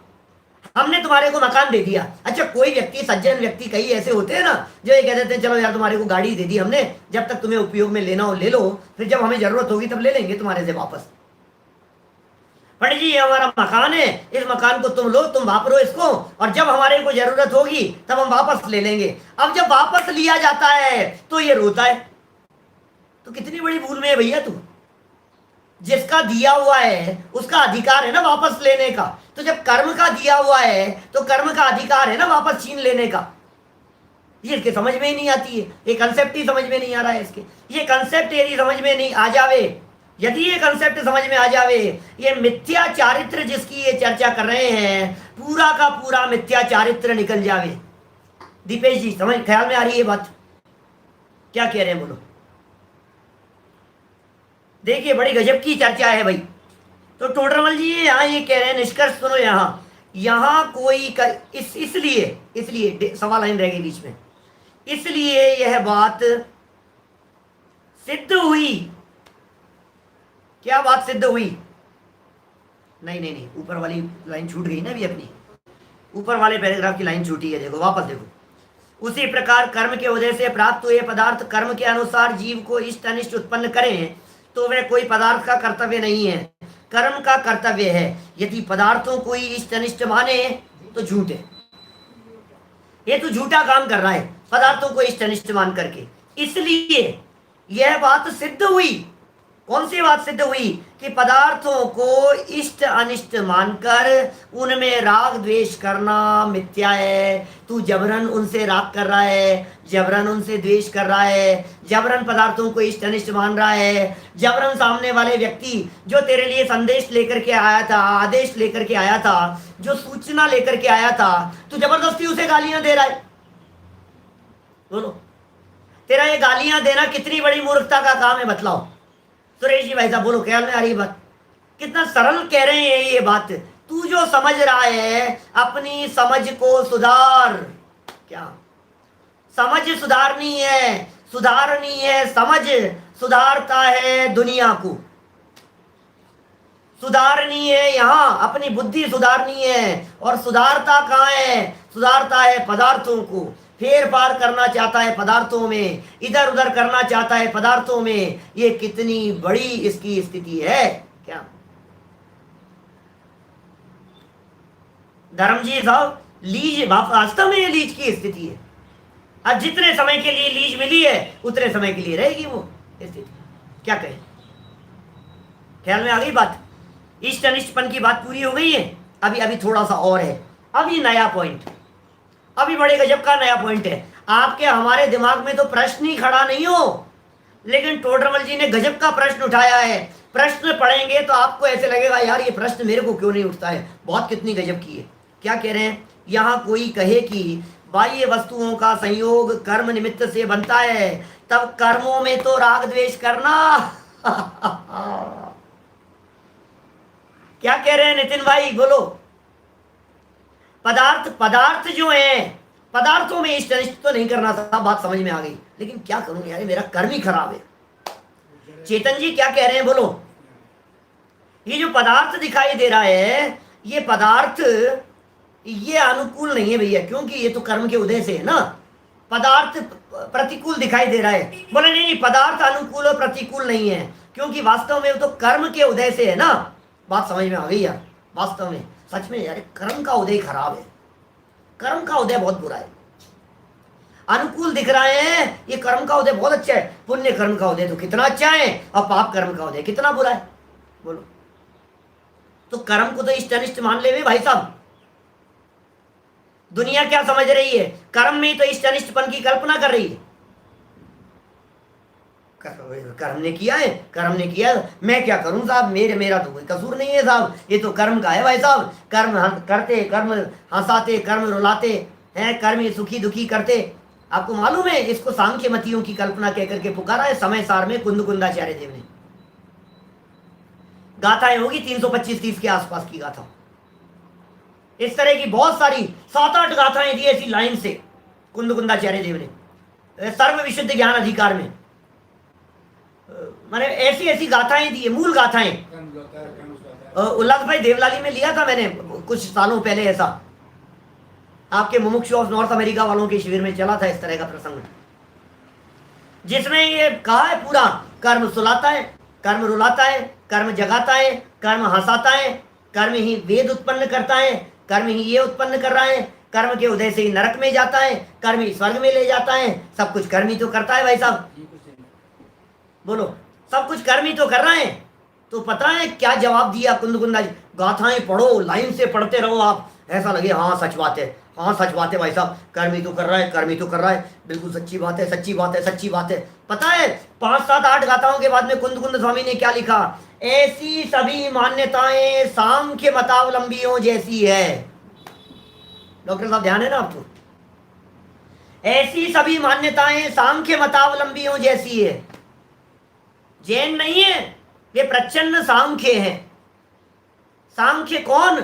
Speaker 1: हमने तुम्हारे को मकान दे दिया। अच्छा कोई व्यक्ति, सज्जन व्यक्ति कई ऐसे होते हैं ना जो ये कह देते हैं चलो यार तुम्हारे को गाड़ी दे दी हमने, जब तक तुम्हें उपयोग में लेना हो ले लो, फिर जब हमें जरूरत होगी तब ले लेंगे तुम्हारे से वापस। पंडित जी ये हमारा मकान है, इस मकान को तुम लो, तुम वापरो इसको, और जब हमारे को जरूरत होगी तब हम वापस ले लेंगे। अब जब वापस लिया जाता है तो ये रोता है। तो कितनी बड़ी भूल में है भैया तू। जिसका दिया हुआ है उसका अधिकार है ना वापस लेने का। तो जब कर्म का दिया हुआ है तो कर्म का अधिकार है ना वापस छीन लेने का। ये इसके समझ में ही नहीं आती है, ये कंसेप्ट ही समझ में नहीं आ रहा है इसके। ये कंसेप्ट यदि समझ में नहीं आ जावे, यदि ये कंसेप्ट समझ में आ जावे, ये मिथ्या चारित्र जिसकी ये चर्चा कर रहे हैं, पूरा का पूरा मिथ्या चारित्र निकल जावे। दीपेश जी समझ ख्याल में आ रही है बात? क्या कह रहे हैं बोलो? देखिए बड़ी गजब की चर्चा है भाई। तो टोडरमल जी यहाँ ये कह रहे हैं, निष्कर्ष सुनो, यहाँ कोई इसलिए सवा लाइन रह गई बीच में, इसलिए यह बात सिद्ध हुई। क्या बात सिद्ध हुई? नहीं, ऊपर वाली लाइन छूट गई ना अभी अपनी, ऊपर वाले पैराग्राफ की लाइन छूटी है, देखो वापस देखो। उसी प्रकार कर्म के उदय से प्राप्त हुए पदार्थ कर्म के अनुसार जीव को इष्ट अनिष्ट उत्पन्न करें तो वह कोई पदार्थ का कर्तव्य नहीं है, कर्म का कर्तव्य है। यदि पदार्थों को ही इष्ट अनिष्ट माने तो झूठ है, ये तो झूठा काम कर रहा है पदार्थों को इष्ट अनिष्ट मान करके। इसलिए यह बात सिद्ध हुई। कौन सी बात सिद्ध हुई? कि पदार्थों को इष्ट अनिष्ट मानकर उनमें राग द्वेष करना मिथ्या है। तू जबरन उनसे राग कर रहा है, जबरन उनसे द्वेष कर रहा है, जबरन पदार्थों को इष्ट अनिष्ट मान रहा है, जबरन सामने वाले व्यक्ति जो तेरे लिए संदेश लेकर के आया था, आदेश लेकर के आया था, जो सूचना लेकर के आया था, तू जबरदस्ती उसे गालियां दे रहा है। बोलो, तेरा ये गालियां देना कितनी बड़ी मूर्खता का काम है, बतलाओ सुरेश जी भाई साहब, बोलो ख्याल में आ रही बात? कितना सरल कह रहे हैं ये बात। तू जो समझ रहा है अपनी समझ को सुधार। क्या समझ सुधारनी है? सुधारनी है समझ, सुधारता है दुनिया को, सुधारनी है यहाँ अपनी बुद्धि सुधारनी है। और सुधारता कहाँ है? सुधारता है पदार्थों को, फेर पार करना चाहता है पदार्थों में, इधर उधर करना चाहता है पदार्थों में। ये कितनी बड़ी इसकी स्थिति है। क्या धर्मजी साहब, लीज वास्तव में ये लीज की स्थिति है। अब जितने समय के लिए लीज मिली है उतने समय के लिए रहेगी वो स्थिति। क्या कहें? ख्याल में आ गई बात? इष्ट अनिष्टपन की बात पूरी हो गई है। अभी थोड़ा सा और है, अभी नया पॉइंट, अभी बड़े गजब का नया पॉइंट है। आपके हमारे दिमाग में तो प्रश्न ही खड़ा नहीं हो, लेकिन टोडरमल जी ने गजब का प्रश्न उठाया है। प्रश्न पढ़ेंगे तो आपको ऐसे लगेगा यार ये प्रश्न मेरे को क्यों नहीं उठता है, बहुत कितनी गजब की है। क्या कह रहे हैं? यहाँ कोई कहे कि बाह्य वस्तुओं का संयोग कर्म निमित्त से बनता है, तब कर्मों में तो राग द्वेष करना क्या कह रहे हैं नितिन भाई, बोलो? पदार्थ जो है, पदार्थों में इष्ट अनिष्ट तो नहीं करना था, बात समझ में आ गई। लेकिन क्या करूं यार, मेरा कर्म ही खराब है। चेतन जी क्या कह रहे हैं, बोलो? ये जो पदार्थ दिखाई दे रहा है, ये पदार्थ ये अनुकूल नहीं है भैया, क्योंकि ये तो कर्म के उदय से है ना। पदार्थ प्रतिकूल दिखाई दे रहा है। बोले नहीं, पदार्थ अनुकूल और प्रतिकूल नहीं है, क्योंकि वास्तव में तो कर्म के उदय से है ना। बात समझ में आ गई यार? वास्तव में सच में यार कर्म का उदय खराब है, कर्म का उदय बहुत बुरा है। अनुकूल दिख रहे हैं ये कर्म का उदय बहुत अच्छा है, पुण्य कर्म का उदय तो कितना अच्छा है, और पाप कर्म का उदय कितना बुरा है। बोलो, तो कर्म को तो इष्ट अनिष्ट मान ले भाई साहब। दुनिया क्या समझ रही है? कर्म में ही तो इष्ट अनिष्टपन की कल्पना कर रही है। कर्म ने किया है, कर्म ने किया, मैं क्या करूं साहब, मेरा तो कोई कसूर नहीं है साहब, ये तो कर्म का है भाई साहब। कर्म करते, कर्म हंसाते, कर्म रुलाते हैं, कर्म सुखी दुखी करते। आपको मालूम है इसको सांख्य मतियों की कल्पना कहकर के पुकारा है समय सार में कुंदकुंदाचार्य देव ने। गाथाएं होगी 325-30 के आसपास की गाथा, इस तरह की बहुत सारी 7-8 गाथाएं दी ऐसी लाइन से कुंदकुंदाचार्य देव ने सर्व विशुद्ध ज्ञान अधिकार में। मैंने ऐसी गाथाएं दी है, मूल गाथाएं। उल्लास भाई देवलाली में लिया था मैंने कुछ सालों पहले, ऐसा आपके मुमुक्षु ऑफ नॉर्थ अमेरिका वालों के शिविर में चला था इस तरह का प्रसंग, जिसमें ये कहा है पूरा कर्म सुलाता है, कर्म रुलाता है, कर्म जगाता है, कर्म हंसाता है, कर्म ही वेद उत्पन्न करता है, कर्म ही ये उत्पन्न कर रहा है, कर्म के उदय से ही नरक में जाता है, कर्म ही स्वर्ग में ले जाता है। सब कुछ कर्म ही तो करता है भाई साहब। बोलो, सब कुछ कर्म ही तो कर रहे हैं। तो पता है क्या जवाब दिया कुंदकुंदा जी? गाथाएं पढ़ो, लाइन से पढ़ते रहो आप, ऐसा लगे हाँ सच बात है, हाँ सच बात है भाई साहब, कर्म ही तो कर रहा है, कर्म ही तो कर रहा है, बिल्कुल सच्ची बात है, सच्ची बात है, सच्ची बात है। पता है 5 7 8 गाथाओं के बाद में कुंद कुंद स्वामी ने क्या लिखा? ऐसी सभी मान्यताएं सांख्य मतावलंबियों जैसी है। डॉक्टर साहब ध्यान है ना आपको? ऐसी सभी मान्यताएं सांख्य मतावलंबियों जैसी है। जैन नहीं है, वे प्रच्छन्न सांख्य हैं। सांख्य कौन?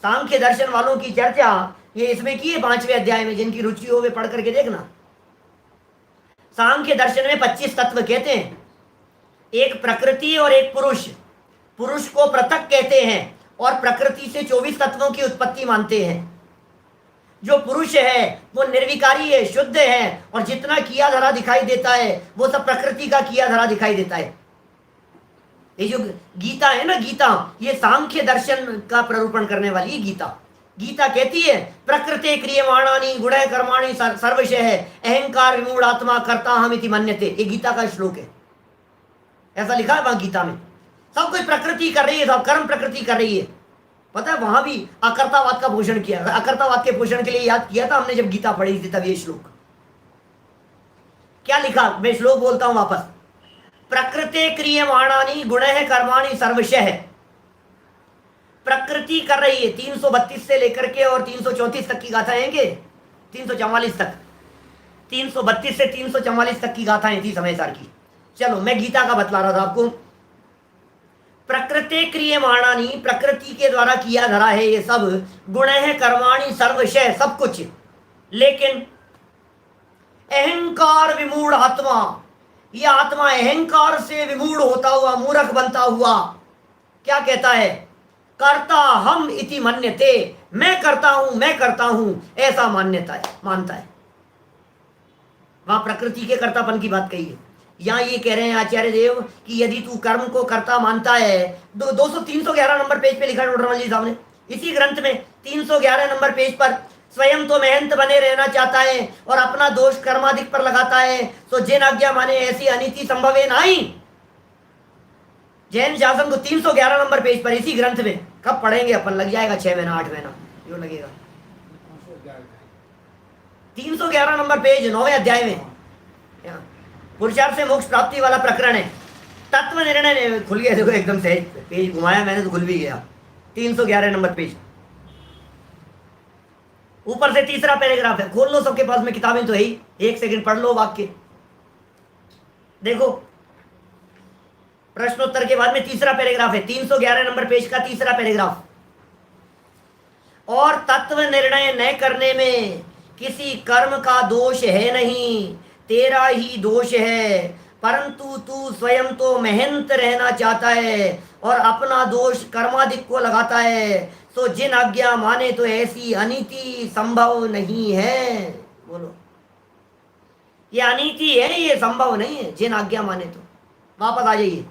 Speaker 1: सांख्य दर्शन वालों की चर्चा ये इसमें की है 5वें अध्याय में, जिनकी रुचि हो वे पढ़ करके देखना। सांख्य दर्शन में 25 तत्व कहते हैं, एक प्रकृति और एक पुरुष। पुरुष को पृथक कहते हैं और प्रकृति से 24 तत्वों की उत्पत्ति मानते हैं। जो पुरुष है वो निर्विकारी है, शुद्ध है, और जितना किया धरा दिखाई देता है वो सब प्रकृति का किया धरा दिखाई देता है। ये जो गीता है ना, गीता ये सांख्य दर्शन का प्ररूपण करने वाली गीता। गीता कहती है प्रकृति क्रियमाणानि गुणः कर्माणि सर्वशः अहंकार विमूढ़ आत्मा कर्ता हमिति मन्यते। ये गीता का श्लोक है, ऐसा लिखा है वहां गीता में। सब कुछ प्रकृति कर रही है, सब कर्म प्रकृति कर रही है। पता है वहां भी अकर्तावाद का पोषण किया, अकर्तावाद के पोषण के लिए याद किया था हमने जब गीता पढ़ी थी, तब ये श्लोक क्या लिखा, मैं श्लोक बोलता हूं वापस। प्रकृति क्रियमाणानि गुणः कर्माणि सर्वशः। प्रकृति कर रही है, 332 से लेकर के और 334 तक की गाथाएं हैं, 344 तक, 332 से 344 तक की गाथाएं थी समय सार की। चलो मैं गीता का बतला रहा था आपको। प्रकृति क्रियमाणानि, प्रकृति के द्वारा किया धरा है ये सब। गुणः कर्माणि सर्वशः, सब कुछ। लेकिन अहंकार विमूढ़ आत्मा, यह आत्मा अहंकार से विमूढ़ होता हुआ, मूर्ख बनता हुआ क्या कहता है? करता हम इति मन्यते। मैं करता हूं, मैं करता हूं, ऐसा मान्यता है, मानता है। वहां प्रकृति के कर्तापन की बात कही है। यहां ये कह रहे हैं आचार्य देव कि यदि तू कर्म को कर्ता मानता है, 311 नंबर पेज पे लिखा है डॉक्टर जी साहब ने, इसी ग्रंथ में 311 नंबर पेज पर, स्वयं तो महंत बने रहना चाहता है और अपना दोष कर्माधिक पर लगाता है, तो जिन आज्ञा माने ऐसी अनिति संभव है नहीं। जैन शासन को 311 नंबर पेज पर इसी ग्रंथ में, कब पढ़ेंगे अपन, लग जाएगा 6 महीना 8 महीना जो लगेगा। 311 नंबर पेज 9वें अध्याय में पुरुषार्थ से मोक्ष प्राप्ति वाला प्रकरण है। तत्व निर्णय खुल गया, देखो एकदम से पेज घुमाया मैंने तो खुल भी गया। 311 नंबर पेज, ऊपर से तीसरा पैराग्राफ है, खोल लो, सबके पास में किताबें तो है ही, 1 सेकंड पढ़ लो वाक्य। देखो प्रश्नोत्तर के बाद में तीसरा पैराग्राफ है, 311 नंबर पेज का तीसरा पैराग्राफ। और तत्व निर्णय न करने में किसी कर्म का दोष है नहीं, तेरा ही दोष है, परंतु तू स्वयं तो महंत रहना चाहता है और अपना दोष कर्माधिक को लगाता है, तो जिन आज्ञा माने तो ऐसी अनीति संभव नहीं है। बोलो, ये अनीति है, ये संभव नहीं है जिन आज्ञा माने तो। वापस आ जाइए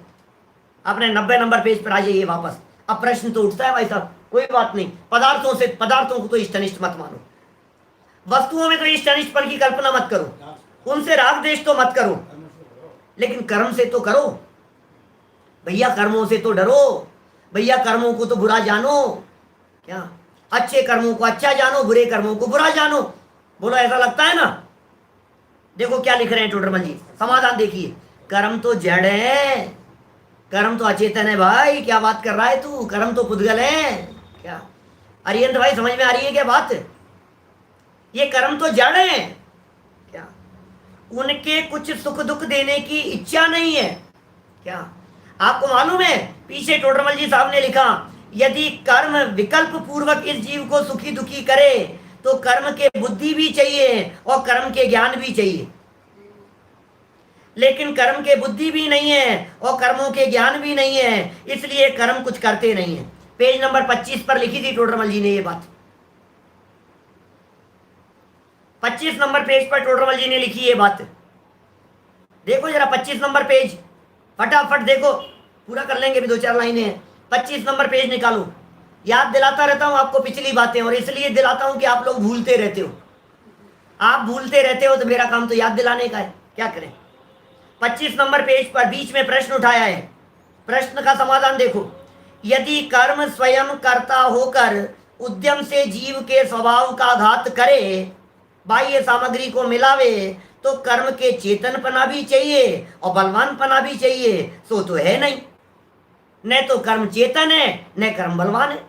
Speaker 1: अपने 90 नंबर पेज पर आ जाइए वापस। अब प्रश्न तो उठता है भाई साहब, कोई बात नहीं, पदार्थों को तो इष्टनिष्ठ मत मानो, वस्तुओं में तो इष्टनिष्ठ पर की कल्पना मत करो, उनसे राग द्वेष तो मत करो, लेकिन कर्म से तो करो भैया, कर्मों से तो डरो भैया, कर्मों को तो बुरा जानो, क्या अच्छे कर्मों को अच्छा जानो, बुरे कर्मों को बुरा जानो। बोलो ऐसा लगता है ना? देखो क्या लिख रहे हैं टोडरमल जी, समाधान देखिए। कर्म तो जड़ है, कर्म तो अचेतन है भाई, क्या बात कर रहा है तू, कर्म तो पुद्गल है क्या? अरियंत भाई समझ में आ रही है क्या बात? ये कर्म तो जड़ है क्या? उनके कुछ सुख दुख देने की इच्छा नहीं है क्या? आपको मालूम है पीछे टोडरमल जी साहब ने लिखा, यदि कर्म विकल्प पूर्वक इस जीव को सुखी दुखी करे तो कर्म के बुद्धि भी चाहिए और कर्म के ज्ञान भी चाहिए, लेकिन कर्म के बुद्धि भी नहीं है और कर्मों के ज्ञान भी नहीं है, इसलिए कर्म कुछ करते नहीं है। पेज नंबर 25 पर लिखी थी टोडरमल जी ने ये बात, 25 नंबर पेज पर टोडरमल जी ने लिखी ये बात। देखो जरा 25 नंबर पेज, फटाफट देखो, पूरा कर लेंगे भी, 2-4 लाइनें हैं। 25 नंबर पेज निकालो। याद दिलाता रहता हूं आपको पिछली बातें, और इसलिए दिलाता हूं कि आप लोग भूलते रहते हो। आप भूलते रहते हो तो मेरा काम तो याद दिलाने का है, क्या करें। 25 नंबर पेज पर बीच में प्रश्न उठाया है, प्रश्न का समाधान देखो। यदि कर्म स्वयं कर्ता होकर उद्यम से जीव के स्वभाव का घात करे, बाह्य सामग्री को मिलावे, तो कर्म के चेतनपना भी चाहिए और बलवानपना भी चाहिए। सो तो है नहीं, न तो कर्म चेतन है न कर्म बलवान है।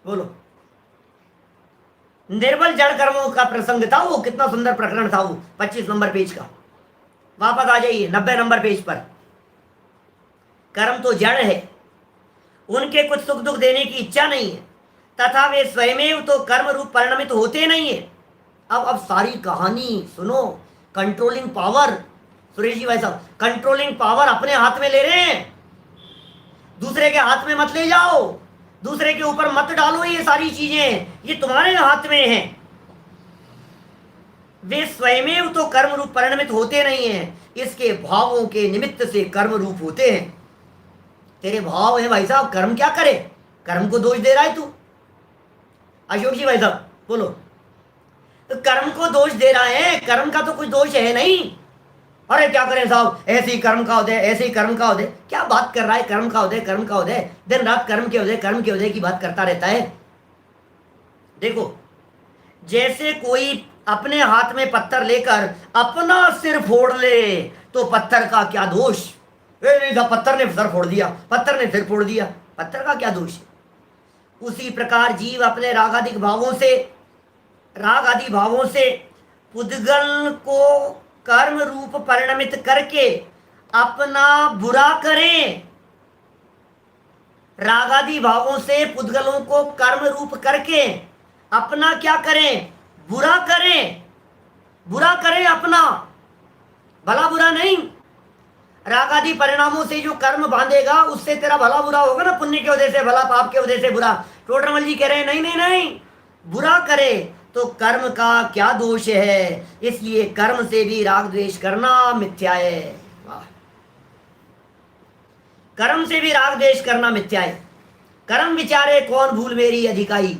Speaker 1: बोलो, निर्बल जड़ कर्मों का प्रसंग था वो, कितना सुंदर प्रकरण था वो, 25 नंबर पेज का। वापस आ जाइए 90 नंबर पेज पर। कर्म तो जड़ है, उनके कुछ सुख दुख देने की इच्छा नहीं है, तथा वे स्वयमेव तो कर्म रूप परिणमित होते नहीं है। अब सारी कहानी सुनो। कंट्रोलिंग पावर, सुरेश जी भाई साहब, कंट्रोलिंग पावर अपने हाथ में ले रहे हैं, दूसरे के हाथ में मत ले जाओ, दूसरे के ऊपर मत डालो। ये सारी चीजें ये तुम्हारे हाथ में हैं। वे स्वयमेव तो कर्म रूप परिणमित होते नहीं हैं, इसके भावों के निमित्त से कर्म रूप होते हैं। तेरे भाव है भाई साहब, कर्म क्या करे? कर्म को दोष दे रहा है तू। अशोक जी भाई साहब बोलो, तो कर्म को दोष दे रहा है, कर्म का तो कुछ दोष है नहीं। अरे क्या करें साहब, ऐसे ही कर्म का उदय, ऐसे ही कर्म का उदय। क्या बात कर रहा है? कर्म का उदय, कर्म का उदय, दिन रात कर्म के उदय, कर्म के उदय की बात करता रहता है। देखो, जैसे कोई अपने हाथ में पत्थर लेकर अपना सिर फोड़ ले, तो पत्थर का क्या दोष? नहीं था, पत्थर ने सर फोड़ दिया, पत्थर ने सिर फोड़ दिया, पत्थर का क्या दोष है? उसी प्रकार जीव अपने राग आदि भावों से पुद्गल को कर्म रूप परिणमित करके अपना बुरा करें। रागादि भावों से पुद्गलों को कर्म रूप करके अपना क्या करें? बुरा करें। बुरा करें अपना, भला बुरा नहीं। रागादि परिणामों से जो कर्म बांधेगा उससे तेरा भला बुरा होगा ना, पुण्य के उदय से भला, पाप के उदय से बुरा। टोडरमल जी कह रहे हैं नहीं नहीं नहीं, बुरा करे तो कर्म का क्या दोष है? इसलिए कर्म से भी राग द्वेष करना मिथ्या है। कर्म से भी राग द्वेष करना मिथ्या है। कर्म विचारे कौन भूल मेरी अधिकाई,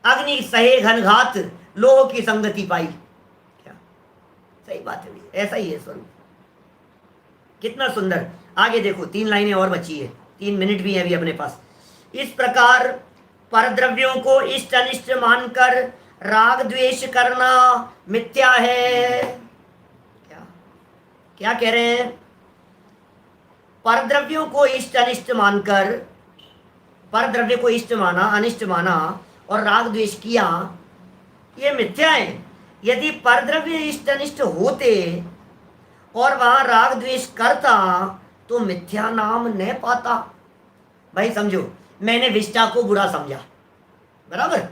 Speaker 1: अग्नि सहे घनघात लोह की संगति पाई। क्या सही बात है, ऐसा ही है स्वरूप। कितना सुंदर। आगे देखो, 3 लाइनें और बची है, 3 मिनट भी है अभी अपने पास। इस प्रकार परद्रव्यों को इष्ट अनिष्ट मानकर राग द्वेष करना मिथ्या है। क्या क्या कह रहे हैं? परद्रव्यों को इष्ट अनिष्ट मानकर, परद्रव्य को इष्ट माना, अनिष्ट माना और राग द्वेष किया, ये मिथ्या है। यदि परद्रव्य इष्ट अनिष्ट होते और वहां राग द्वेष करता तो मिथ्या नाम न पाता। भाई समझो, मैंने विष्टा को बुरा समझा, बराबर।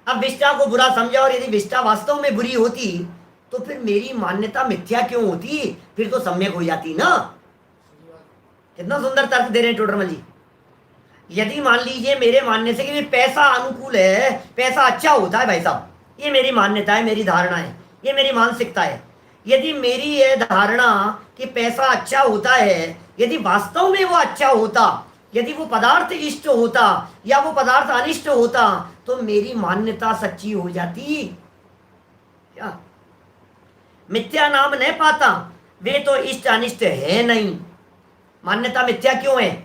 Speaker 1: अब विष्टा को बुरा समझा और यदि विष्टा वास्तव में बुरी होती तो फिर मेरी मान्यता मिथ्या क्यों होती? फिर तो सम्यक हो जाती ना। कितना सुंदर तर्क दे रहे हैं टोडरमल जी। यदि मान लीजिए मेरे मानने से कि पैसा अनुकूल है, पैसा अच्छा होता है, भाई साहब ये मेरी मान्यता है, मेरी धारणा है, ये मेरी मानसिकता है। यदि मेरी यह धारणा कि पैसा अच्छा होता है, यदि वास्तव में वो अच्छा होता, यदि वो पदार्थ इष्ट होता या वो पदार्थ अनिष्ट होता, तो मेरी मान्यता सच्ची हो जाती। क्या मिथ्या नाम नहीं पाता? वे तो इष्ट अनिष्ट है नहीं। मान्यता मिथ्या क्यों है?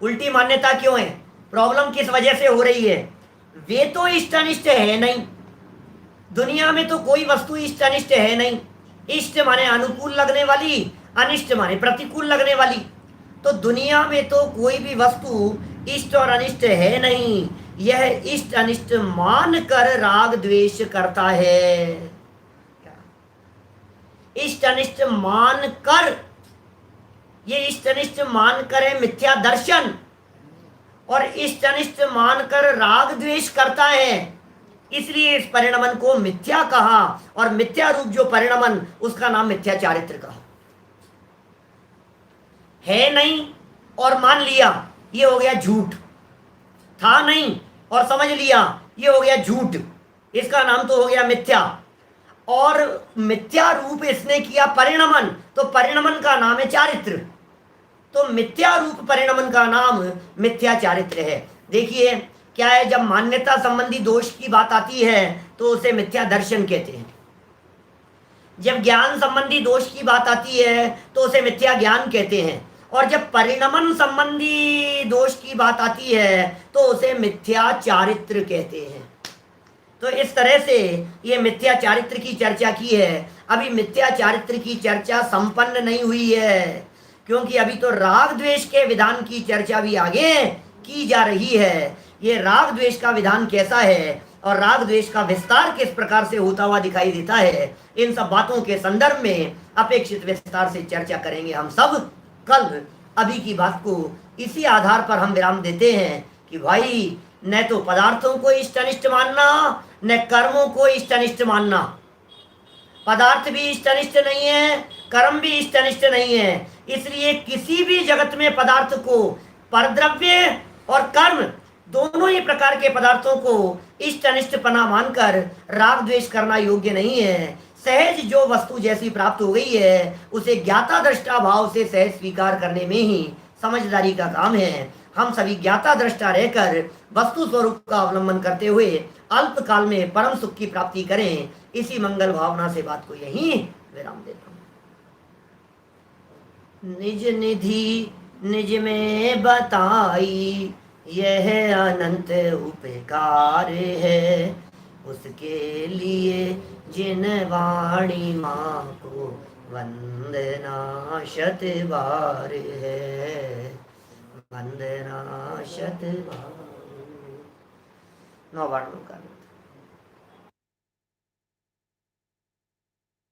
Speaker 1: उल्टी मान्यता क्यों है? प्रॉब्लम किस वजह से हो रही है? वे तो इष्ट अनिष्ट है नहीं। दुनिया में तो कोई वस्तु इष्ट अनिष्ट है नहीं। इष्ट माने अनुकूल लगने वाली, अनिष्ट माने प्रतिकूल लगने वाली। तो दुनिया में तो कोई भी वस्तु इष्ट और अनिष्ट है नहीं। यह इष्ट अनिष्ट मान कर राग द्वेष करता है। इष्ट अनिष्ट मान कर, ये इष्ट अनिष्ट मान कर है मिथ्या दर्शन, और इष्ट अनिष्ट मानकर राग द्वेष करता है। इसलिए इस परिणमन को मिथ्या कहा, और मिथ्या रूप जो परिणमन, उसका नाम मिथ्या चारित्र कहा। है नहीं और मान लिया, ये हो गया झूठ। था नहीं और समझ लिया, ये हो गया झूठ। इसका नाम तो हो गया मिथ्या। और मिथ्या रूप इसने किया परिणमन, तो परिणमन का नाम है चारित्र। तो मिथ्या रूप परिणमन का नाम मिथ्या चारित्र है। देखिए क्या है, जब मान्यता संबंधी दोष की बात आती है तो उसे मिथ्या दर्शन कहते हैं। जब ज्ञान संबंधी दोष की बात आती है तो उसे मिथ्या ज्ञान कहते हैं। और जब परिणमन संबंधी दोष की बात आती है तो उसे मिथ्या चारित्र कहते हैं। तो इस तरह से ये मिथ्या चारित्र की चर्चा की है। अभी मिथ्या चारित्र की चर्चा संपन्न नहीं हुई है, क्योंकि अभी तो राग द्वेष के विधान की चर्चा भी आगे की जा रही है। ये राग द्वेष का विधान कैसा है और राग द्वेष का विस्तार किस प्रकार से होता हुआ दिखाई देता है, इन सब बातों के संदर्भ में अपेक्षित विस्तार से चर्चा करेंगे हम सब कल। अभी की बात को इसी आधार पर हम विराम देते हैं कि भाई न तो पदार्थों को इष्ट अनिष्ट मानना, न कर्मों को इष्ट अनिष्ट मानना। पदार्थ भी इष्ट अनिष्ट नहीं है, कर्म भी इष्ट अनिष्ट नहीं है। इसलिए किसी भी जगत में पदार्थ को, परद्रव्य और कर्म दोनों ही प्रकार के पदार्थों को इष्ट अनिष्ट पना मानकर राग द्वेष करना योग्य नहीं है। सहज जो वस्तु जैसी प्राप्त हो गई है उसे ज्ञाता दृष्टा भाव से सहज स्वीकार करने में ही समझदारी का काम है। हम सभी ज्ञाता दृष्टा रहकर वस्तु स्वरूप का अवलंबन करते हुए अल्प काल में परम सुख की प्राप्ति करें। इसी मंगल भावना से बात को यहीं विराम देता हूँ। निज निधि निज में बताई यह अनंत उपकार है, उसके लिए जिन वाणी माँ को वंदना शत बार है, वंदना शत बार। नौ बार करना।